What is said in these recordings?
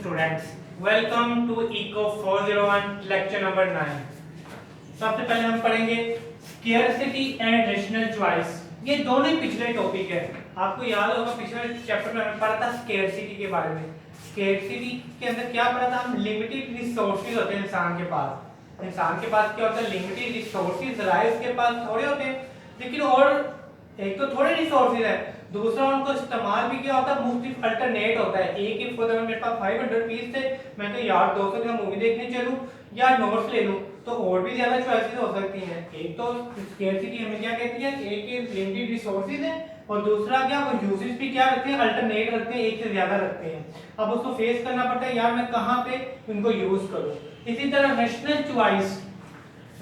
students, welcome to Eco 401 lecture number 9। सबसे पहले हम पढ़ेंगे scarcity and rational choice। ये दोनों ही पिछले टॉपिक है। आपको याद होगा पिछले चैप्टर में हमने पढ़ा था scarcity के बारे में। scarcity के अंदर क्या पढ़ा था हम? लिमिटेड रिसोर्सेज होते हैं इंसान के पास। इंसान के पास क्या होता है? लिमिटेड रिसोर्सेज राइज के पास थोड़े होते हैं, लेकिन और एक तो थोड़े रिसोर्सेज है, दूसरा उनको इस्तेमाल भी क्या होता है? मुख्तलिफ अल्टरनेट होता है। एक ही फॉर मेरे पास 500 पीस थे, मैं तो यार 200 का मूवी देखने चलूं या नोट्स ले लूं, तो और भी ज्यादा चॉइसेस हो सकती हैं। एक तो स्केर्सिटी हमें क्या कहती है? एक ही लिमिटेड रिसोर्सेज है, और दूसरा क्या, वो यूजेस भी क्या रखते हैं? अल्टरनेट रखते हैं, एक से ज्यादा रखते हैं। अब उसको फेस करना पड़ता है, यार मैं कहाँ पे इनको यूज करूं। इसी तरह रैशनल चॉइस,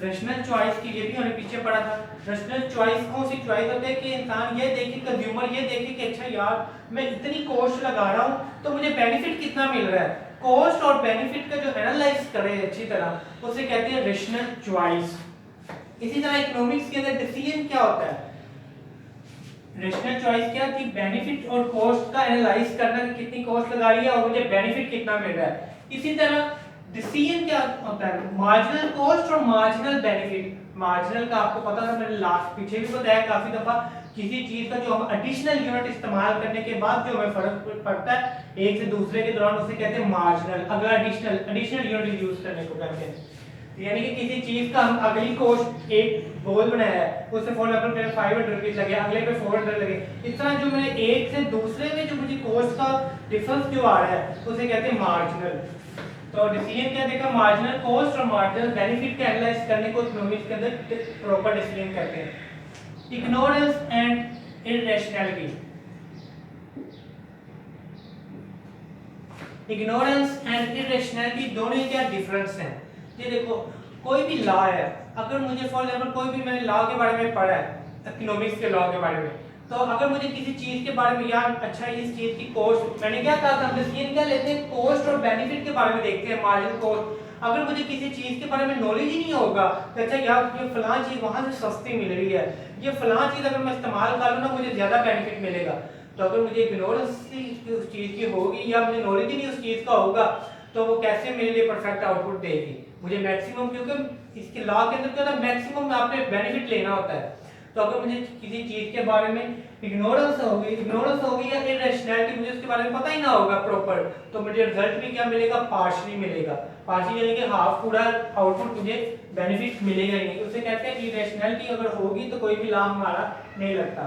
रैशनल चॉइस के लिए भी हमने पीछे पढ़ा था। रैशनल चॉइस कौन सी चॉइस होती है कि इंसान ये देखे, कंज्यूमर ये देखे कि अच्छा यार मैं इतनी कॉस्ट लगा रहा हूँ तो मुझे बेनिफिट कितना मिल रहा है। कॉस्ट और बेनिफिट का जो एनालाइज करे अच्छी तरह, उसे कहते हैं रैशनल चॉइस। इसी तरह इकोनॉमिक्स के अंदर डिसीजन क्या होता है? रैशनल चॉइस क्या थी? बेनिफिट और कॉस्ट का एनालाइज करना कि कितनी कॉस्ट लगा रही है और मुझे बेनिफिट कितना मिल रहा है। इसी तरह डिसीजन क्या होता है? मार्जिनल कॉस्ट और मार्जिनल बेनिफिट। मार्जिनल का आपको पता था, मैंने लास्ट पीछे भी बताया काफी दफा, किसी चीज का जो हम एडिशनल यूनिट इस्तेमाल करने के बाद जो हमें फर्क पड़ता है एक से दूसरे के दौरान, उसे कहते हैं मार्जिनल। अगर एडिशनल यूनिट यूज करने को कहते हैं, यानी कि किसी चीज का हम अगली कॉस्ट एक बॉल बनाया है, उससे फॉर एग्जांपल मेरे 500 रुपीस लगे, अगले पे 400 लगे, इस तरह जो मैंने एक से दूसरे में जो मुझे कॉस्ट का डिफरेंस जो आ रहा है उसे कहते हैं मार्जिनल। तो डिसीजन क्या देखा? मार्जिनल कॉस्ट और मार्जिनल बेनिफिट का एनालाइज करने को इकोनॉमिक्स के अंदर प्रॉपर डिसीजन कहते हैं। इग्नोरेंस एंड इररेशनैलिटी, इग्नोरेंस एंड इररेशनैलिटी दोनों ही क्या डिफरेंस हैं? ये देखो, कोई भी लॉ है, अगर मुझे फॉर एग्जांपल कोई भी मैंने लॉ के बारे में पढ़ा है, इकोनॉमिक्स के लॉ के बारे में, तो अगर मुझे किसी चीज के बारे में यार अच्छा इस चीज की कॉस्ट, मैंने क्या कहा था, डिसीजन क्या लेते हैं? कॉस्ट और बेनिफिट के बारे में देखते हैं, मार्जिन कॉस्ट। अगर मुझे किसी चीज के बारे में नॉलेज ही नहीं होगा तो अच्छा यार ये फलां चीज वहां से सस्ती मिल रही है, ये फलां चीज अगर मैं इस्तेमाल कर लूं ना मुझे ज्यादा बेनिफिट मिलेगा। तो अगर मुझे इग्नोरेंस उस चीज की होगी या मुझे नॉलेज ही नहीं उस चीज का होगा, तो वो कैसे मेरे लिए परफेक्ट आउटपुट देगी? मुझे मैक्सिमम, क्योंकि इसके लॉ के अंदर क्या होता है? मैक्सिमम आपने बेनिफिट लेना होता है। तो अगर मुझे किसी चीज के बारे में इग्नोरेंस होगी या इररेशनैलिटी, मुझे उसके बारे में पता ही ना होगा प्रॉपर, तो मुझे रिजल्ट भी क्या मिलेगा? पार्शियली मिलेगा। पार्शियली यानी कि हाफ, पूरा आउटपुट मुझे बेनिफिट मिलेगा ही नहीं। उसे कहते हैं इररेशनैलिटी अगर होगी तो कोई भी लॉ हमारा नहीं लगता।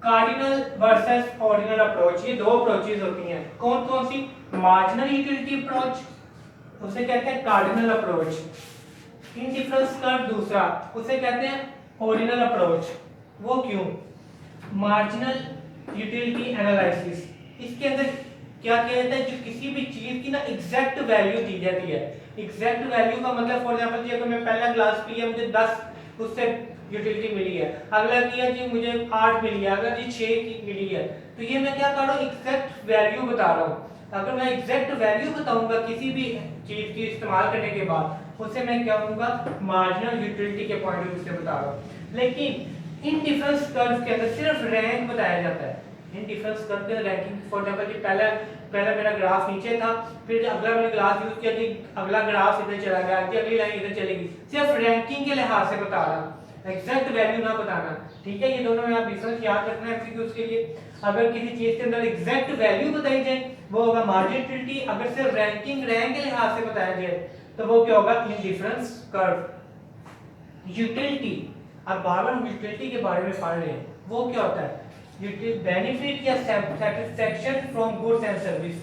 कार्डिनल वर्सेस ऑर्डिनल अप्रोच, ये दो अप्रोचेस होती हैं। कौन कौन सी? मार्जिनल यूटिलिटी अप्रोच, उसे कहते हैं कार्डिनल अप्रोच। इंडिफरेंस कर्व दूसरा, उसे कहते हैं ऑर्डिनल अप्रोच। वो क्यों? मार्जिनल यूटिलिटी एनालिसिस, इसके अंदर क्या किया जाता है? जो किसी भी चीज की ना एग्जैक्ट वैल्यू दी जाती है। एग्जैक्ट वैल्यू का मतलब फॉर एग्जांपल जी अगर मैं पहला ग्लास पिया मुझे 10 उससे यूटिलिटी मिली है, अगला किया जी मुझे 8 मिली है, अगर जी 6 की मिली है, तो ये मैं क्या कर रहा हूँ? एग्जैक्ट वैल्यू बता रहा हूँ। अगर मैं एग्जैक्ट वैल्यू बताऊंगा किसी भी चीज की इस्तेमाल करने के बाद, उसे मैं क्या कहूंगा? मार्जिनल यूटिलिटी के पॉइंट ऑफ व्यू से बता रहा हूँ। लेकिन इन डिफरेंस कर्व के अंदर सिर्फ रैंक बताया जाता है। इन डिफरेंस कर्व के रैंकिंग फॉर एग्जांपल जी पहला मेरा ग्राफ नीचे था, फिर अगला मैंने ग्राफ यूज किया कि अगला ग्राफ इधर चला गया, अगली लाइन इधर चलेगी, सिर्फ रैंकिंग के लिहाज से बता रहा, एग्जैक्ट वैल्यू ना बताना। ठीक है, ये दोनों में आप डिफरेंस याद रखना है एमसीक्यूज के लिए। अगर किसी चीज के अंदर एग्जैक्ट वैल्यू बताई जाए वो होगा मार्जिनल यूटिलिटी, अगर सिर्फ रैंक के लिहाज से बताया जाए तो वो क्या होगा? Indifference curve. यूटिलिटी, अब बार-बार हम यूटिलिटी के बारे में पढ़ रहे हैं, वो क्या होता है? बेनिफिट या satisfaction from goods and service,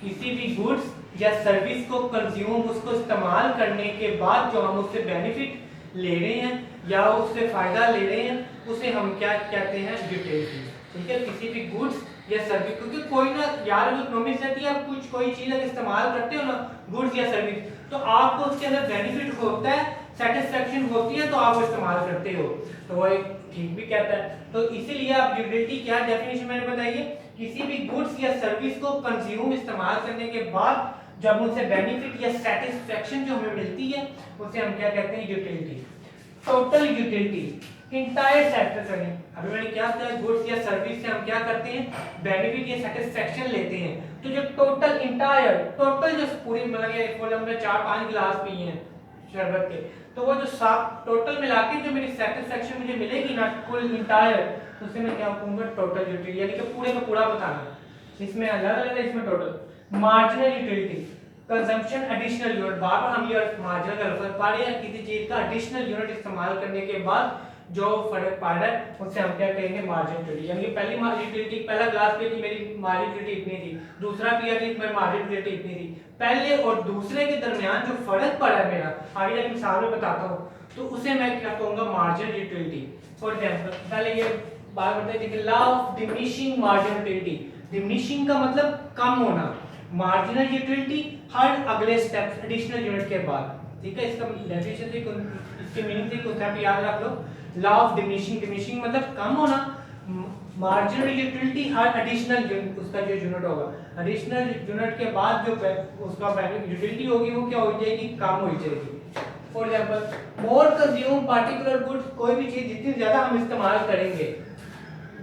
किसी भी गुड्स या सर्विस को कंज्यूम, उसको इस्तेमाल करने के बाद जो हम उससे बेनिफिट ले रहे हैं या उससे फायदा ले रहे हैं, उसे हम क्या कहते हैं? यूटिलिटी। ठीक है, किसी भी गुड्स या सर्विस, क्योंकि कोई ना यार इकोनॉमिक्स रहती है, आप कुछ कोई चीज अगर इस्तेमाल करते हो ना गुड्स या सर्विस, तो आपको उसके अंदर बेनिफिट होता है, सेटिस्फैक्शन होती है, तो आप इस्तेमाल करते हो, तो वो एक ठीक भी कहता है। तो इसीलिए आप यूटिलिटी क्या डेफिनेशन मैंने बताई है? किसी भी गुड्स या सर्विस को कंज्यूम इस्तेमाल करने के बाद जब उनसे बेनिफिट या सेटिस्फैक्शन जो हमें मिलती है उसे हम क्या कहते हैं? Utility. Total utility, entire satisfaction. अभी मैंने क्या किया? गुड्स या सर्विस से हम क्या करते हैं? बेनिफिट या सेटिस्फैक्शन लेते हैं, तो जो टोटल इंटायर टोटल जो पूरी मतलब ये फुल हमने 4-5 गिलास पिए हैं शरबत के, तो वो जो साफ टोटल मिला के जो मेरी सेटिस्फेक्शन मुझे मिलेगी ना फुल इंटायर, उससे मैं क्या कहूँगा टोटल यूटिलिटी, यानी कि पूरे का पूरा बताना। इसमें अलग अलग है, इसमें total. Marginal utility consumption additional unit, बार बार हम ये मार्जिनल का लफ्ज पढ़ रहे हैं, किसी चीज का एडिशनल यूनिट इस्तेमाल करने के बाद जो फर्क पड़ रहा है उससे हम क्या कहेंगे मार्जिनल यूटिलिटी। यानी कि पहली यूटिलिटी, पहला ग्लास पे थी मेरी मार्जिनल यूटिलिटी इतनी थी, दूसरा पिया थी मेरी मार्जिनल यूटिलिटी इतनी थी, पहले और दूसरे के दरमियान जो फर्क पड़ा है मेरा, आगे जाके मिसाल में बताता हूँ, तो उसे मैं क्या कहूँगा मार्जिनल यूटिलिटी। फॉर एग्जांपल पहले ये बात करते हैं law of diminishing marginal utility. Diminishing का मतलब कम होना, मार्जिनल यूटिलिटी हर अगले स्टेप एडिशनल यूनिट के बाद, ठीक है। इसका डेफिनेशन से इसके मीनिंग से कॉन्सेप्ट याद रख लो। लॉ ऑफ डिमिनिशिंग, डिमिनिशिंग मतलब कम होना, मार्जिनल यूटिलिटी हर एडिशनल यूनिट, उसका जो यूनिट होगा एडिशनल यूनिट के बाद जो उसका यूटिलिटी होगी वो क्या हो जाएगी, कम हो जाएगी। For example more consume particular goods, कोई भी चीज जितनी ज्यादा हम इस्तेमाल करेंगे,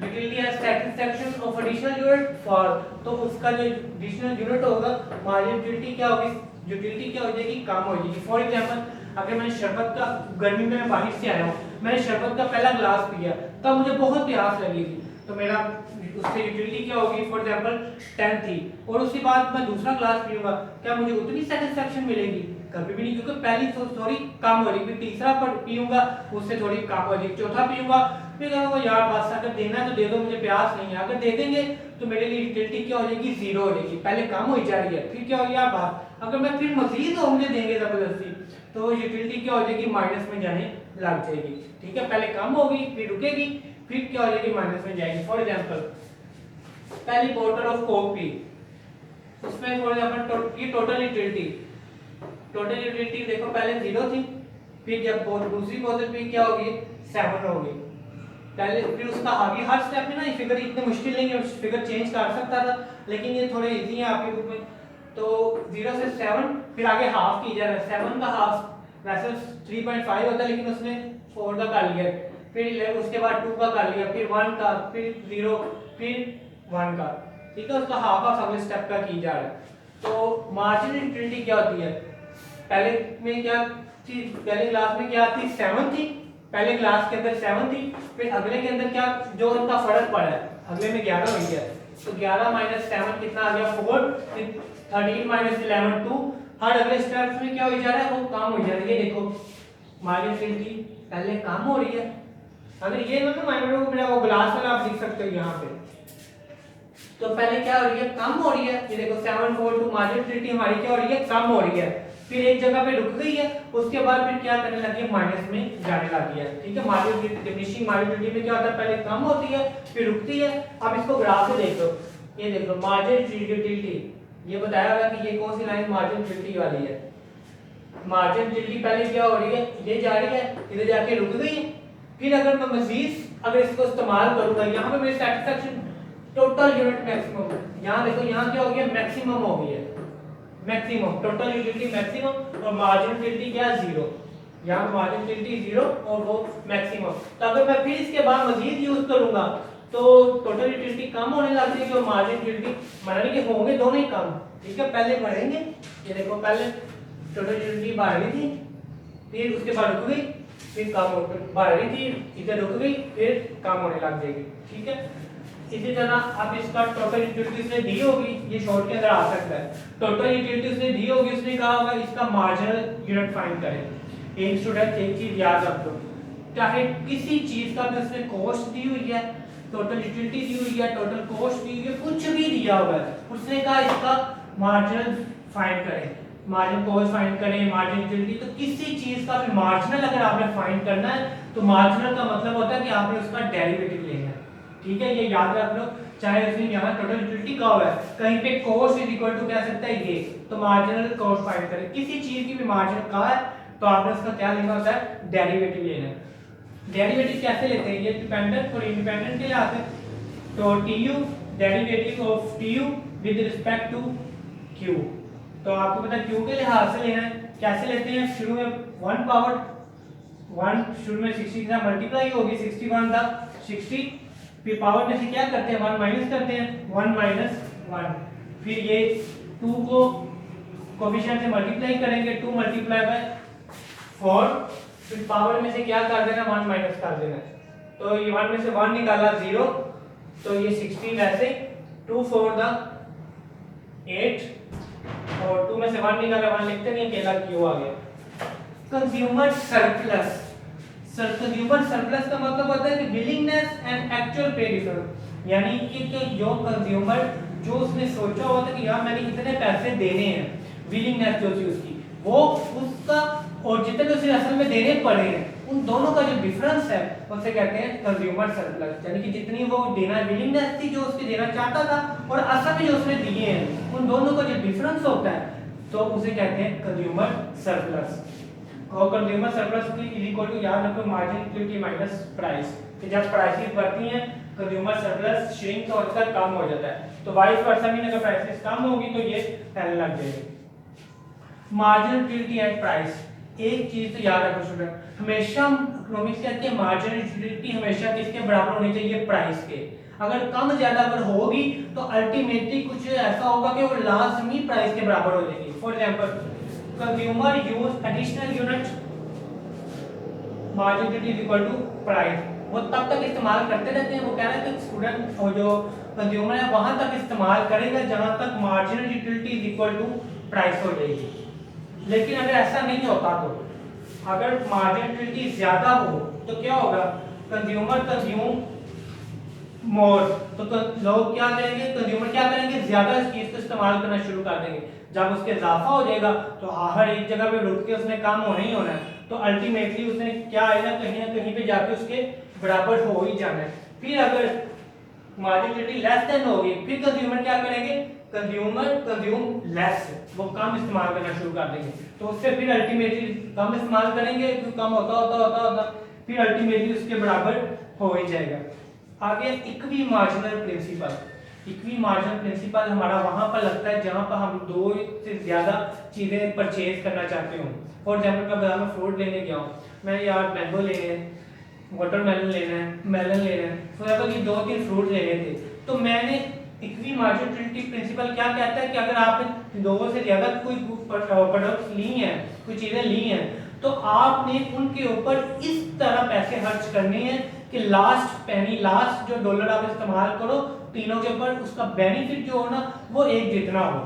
utility has satisfaction of additional unit for, तो उसका जो एडिशनल यूनिट होगा मार्जिनल यूटिलिटी क्या होगी, यूटिलिटी क्या हो जाएगी, कम हो जाएगी। फॉर एग्जांपल अगर मैंने शरबत का, गर्मी में मैं बाहर से आया हूँ, मैंने शरबत का पहला ग्लास पिया, तब मुझे बहुत प्यास लगी थी, तो मेरा उससे यूटिलिटी क्या होगी, फॉर एग्जांपल 10 थी, और उसके बाद मैं दूसरा ग्लास पीऊंगा, क्या मुझे उतनी सेटिस्फैक्शन मिलेगी, कभी भी नहीं, क्योंकि पहली थोड़ी कम हो रही, फिर तीसरा पीऊंगा उससे थोड़ी कम हो जाएगी, चौथा पीऊंगा फिर कहूँगा यार बस अगर देना है तो दे दो, मुझे प्यास नहीं है, अगर दे देंगे तो मेरे लिए यूटिलिटी क्या हो जाएगी, जीरो हो जाएगी, पहले कम हो जा रही है, फिर क्या हो गया बात, अगर मैं फिर मजीद हो मुझे देंगे जबरदस्ती, तो यूटिलिटी क्या हो जाएगी, माइनस में जाने लग जाएगी, ठीक है। पहले कम होगी फिर रुकेगी, फिर क्या हो जाएगी, माइनस में जाएगी। फॉर एग्जांपल पहली बोतल ऑफ कोक पी, उसमें फॉर एग्जांपल ये टोटल यूटिलिटी देखो पहले 0 थी, फिर जब दूसरी बोतल पी क्या होगी, 7 होगी, पहले फिर उसका आगे हर स्टेप में ना ये फिगर इतने मुश्किल नहीं है, फिगर चेंज कर सकता था, लेकिन ये थोड़े इजी हैं आपके बुक में। तो 0 से 7 फिर आगे हाफ की जा रहा है, 7 का हाफ वैसे 3.5 होता है, लेकिन उसने 4 का कर लिया, फिर उसके बाद 2 का कर लिया, फिर 1 का, फिर 0, फिर 1 का, ठीक है। उसका हाफ अगले स्टेप का की जा रहा है। तो मार्जिनल यूटिलिटी क्या होती है, पहले में क्या थी, पहले क्लास में क्या थी, 7 थी, पहले क्लास के अंदर 7 थी, फिर अगले के अंदर क्या जो उनका फर्क पड़ा है, अगले में 11 हो गया, तो 11 माइनस 7 कितना आ गया, 4, फिर 13 माइनस 11 2, हर अगले स्टेप में क्या हो जा रहा है, वो कम हो जा रही है। देखो मार्जिनल यूटिलिटी पहले कम हो रही है, अगर ये मतलब माइनस को मेरा वो ग्लास वाला आप लिख सकते हो यहाँ पे, तो पहले क्या हो रही है, कम हो रही है, ये देखो 7 4 2 मार्जिनल यूटिलिटी हमारी क्या हो रही है, कम हो रही है, फिर एक जगह पे रुक गई है, उसके बाद फिर क्या करने लगी है, माइनस में जाने लगी है, ठीक है। मार्जिनल डिमिनिशिंग मार्जिनल यूटिलिटी में क्या होता है, पहले कम होती है फिर रुकती है। अब इसको ग्राफ से देख लो, ये देख लो मार्जिनल यूटिलिटी, ये बताया होगा कि ये कौन सी लाइन मार्जिनल यूटिलिटी वाली है। मार्जिनल यूटिलिटी पहले क्या हो रही है, ये जा रही है, इधर जाके रुक गई है, फिर अगर मैं मजीद अगर इसको इस्तेमाल करूंगा, यहाँ पे मेरी सेटिस्फैक्शन टोटल यूनिट मैक्सिमम, यहाँ देखो यहाँ क्या हो गया, मैक्सिमम हो गई है, मैक्सिमम टोटल यूटिलिटी मैक्सिमम, और मार्जिनल यूटिलिटी क्या, 0, यहाँ पे मार्जिनल यूटिलिटी 0 और वो मैक्सिमम। तो अगर मैं फिर इसके बाद मजीद यूज करूंगा तो टोटल यूटिलिटी कम होने लग जाएगी और मार्जिनल यूटिलिटी माने कि होंगे दोनों ही कम, ठीक है। पहले बढ़ेंगे, ये देखो पहले टोटल यूटिलिटी बढ़ रही थी, फिर उसके बाद रुक गई, फिर कम हो, बढ़ रही थी, इधर रुक गई, फिर कम होने लग जाएगी, ठीक है। इसी तरह अब इसका टोटल यूटिलिटी उसने दी होगी, ये शॉर्ट के अंदर आ सकता है, टोटल यूटिलिटी उसने दी होगी, उसने कहा होगा इसका मार्जिनल यूनिट फाइंड करें। एक स्टूडेंट एक चीज याद रख लो, चाहे किसी चीज का भी उसने कॉस्ट दी हुई है, टोटल यूटिलिटी दी हुई है, टोटल कॉस्ट दी हुई है, कुछ भी दिया हुआ है, उसने कहा इसका मार्जिनल फाइंड करें, मार्जिनल कॉस्ट फाइंड करें, मार्जिनल यूटिलिटी, तो किसी चीज का भी मार्जिनल अगर आपने फाइंड करना है तो मार्जिनल का मतलब होता है कि आपने उसका डेरिवेटिव लेना है, ठीक है। ये याद रख लो, चाहे उसने यहाँ टोटल यूटिलिटी कहा हुआ है, कहीं पे कॉस्ट इज इक्वल टू कह सकता है ये, तो मार्जिनल कॉस्ट फाइंड करें, किसी चीज की भी मार्जिनल कहा है तो आपने उसका क्या लेना होता है, डेरिवेटिव लेना है। डेरिवेटिव कैसे लेते हैं, ये डिपेंडेंट और इंडिपेंडेंट के लिए आते हैं, तो tu derivative of tu with respect to q, तो आपको पता है q के लिहाज से लेना है, कैसे लेते हैं, शुरू में 1 पावर 1 शुरू में 60 के साथ मल्टीप्लाई होगी, 61 तक 60, फिर पावर में से क्या करते हैं, 1 माइनस करते हैं, 1 माइनस 1, फिर ये 2 को कोफिशिएंट से मल्टीप्लाई करेंगे, 2 मल्टीप्लाई बाय 4, फिर पावर में से क्या कर देना, 1 माइनस कर देना। तो ये 1 में से 1 निकाला 0, तो ये 16 ऐसे 2 4 द 8, और 2 में से 1 निकाला 1 लिखते नहीं, अकेला क्यों आ गया। कंज्यूमर सरप्लस, कंज्यूमर सरप्लस का मतलब होता है कि विलिंगनेस एंड एक्चुअल पे डिफरेंस, यानी कि जो कंज्यूमर जो उसने सोचा हुआ था कि यार मैंने इतने पैसे देने हैं, विलिंगनेस जो थी उसकी, वो उसका और जितने उसे असल में देने पड़े हैं, उन दोनों का जो डिफरेंस है उसे कहते हैं कंज्यूमर सरप्लस। यानी कि जितनी वो देना विलिंगनेस थी, जो उसके देना चाहता था, और असल में जो उसने दिए हैं, उन दोनों का जो डिफरेंस होता है, तो उसे कहते हैं कंज्यूमर सरप्लस। और consumer surplus is equal to, याद रखो, मार्जिन यूटिलिटी माइनस प्राइस, कि जब प्राइसेस बढ़ती हैं कंज्यूमर सरप्लस श्रिंक होता है, कम हो जाता है। तो वाइस वर्सा भी अगर प्राइसेस कम होगी तो ये फैलने लग जाएगी। मार्जिन यूटिलिटी एंड प्राइस, एक चीज तो याद रखो स्टूडेंट, हमेशा इकोनॉमिक्स कहती है मार्जिन यूटिलिटी हमेशा किसके बराबर होनी चाहिए, प्राइस के। अगर कम ज्यादा अगर होगी तो अल्टीमेटली कुछ ऐसा होगा कि वो लाजमी प्राइस के बराबर हो जाएगी। For example, consumer use additional unit, margin utility is equal to price. वो तब तक इस्तेमाल करते रहते हैं, वो कह रहे हैं कि स्टूडेंट और जो कंज्यूमर है वहां तक इस्तेमाल करेगा जहां तक marginal utility is equal to price हो जाएगी। लेकिन अगर ऐसा नहीं होता, तो अगर मार्जिनल यूटिलिटी ज्यादा हो तो क्या होगा, कंज्यूमर कंज्यूम मोर, तो लोग क्या करेंगे, कंज्यूमर क्या करेंगे, ज्यादा इस चीज को इस्तेमाल करना शुरू कर देंगे। जब उसके इजाफा हो जाएगा तो हर एक जगह पे रुक के उसने काम होना ही होना है, तो अल्टीमेटली उसने क्या आएगा, कहीं ना कहीं पे जाके उसके बराबर हो ही जाना है। फिर अगर मार्जिन यूटिलिटी लेस देन होगी, फिर कंज्यूमर क्या करेंगे, कंज्यूमर कंज्यूम लेस, वो कम इस्तेमाल करना शुरू कर देंगे। तो उससे फिर अल्टीमेटली कम इस्तेमाल करेंगे, तो कम होता फिर अल्टीमेटली उसके बराबर हो ही जाएगा। आगे equi marginal principle, equi marginal principle हमारा वहां पर लगता है जहां पर हम दो से ज्यादा चीजें परचेज करना चाहते हो। फॉर एग्जांपल मैं बाजार में फ्रूट लेने गया हूं, मैं यार मैंगो लेने हैं, वाटरमेलन लेना है, मेलन लेना है, फॉर एग्जांपल ये 2-3 फ्रूट लेने थे, तो मैंने इक्वी मार्जिनल प्रिंसिपल क्या कहता है कि अगर आपने दो से ज्यादा कोई प्रोडक्ट्स ली हैं, कोई चीजें ली हैं, तो आपने उनके ऊपर इस तरह पैसे खर्च करने हैं कि लास्ट पेनी, लास्ट जो डॉलर आप इस्तेमाल करो तीनों के ऊपर, उसका बेनिफिट जो हो ना वो एक जितना हो,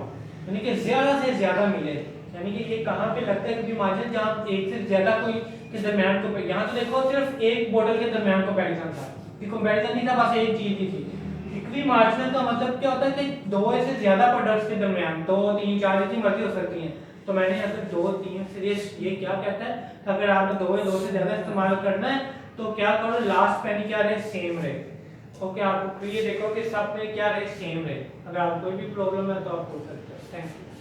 यानी कि ज्यादा से ज्यादा मिले। यानी कि ये कहाँ पे लगता है, क्योंकि मार्जिन जहाँ एक से ज्यादा कोई के दरमियान को, यहाँ तो देखो सिर्फ एक बोतल के दरमियान कंपैरिजन था, ये कंपैरिजन नहीं था, बस एक चीज की थी। इक्वी मार्जिनल का मतलब क्या होता है कि दो से ज्यादा प्रोडक्ट्स के दरमियान, 2 3 4 जितनी मर्जी हो सकती हैं। तो मैंने अगर 2 3 से ये क्या कहता है, अगर आपने 2 से ज्यादा इस्तेमाल करना है तो क्या करो, लास्ट पेनी क्या रहे, सेम रहे। ओके, आपको ये देखो कि सब में क्या रहे, सेम रहे। अगर आपको कोई भी प्रॉब्लम है तो आप पूछ सकते हैं। Thank you.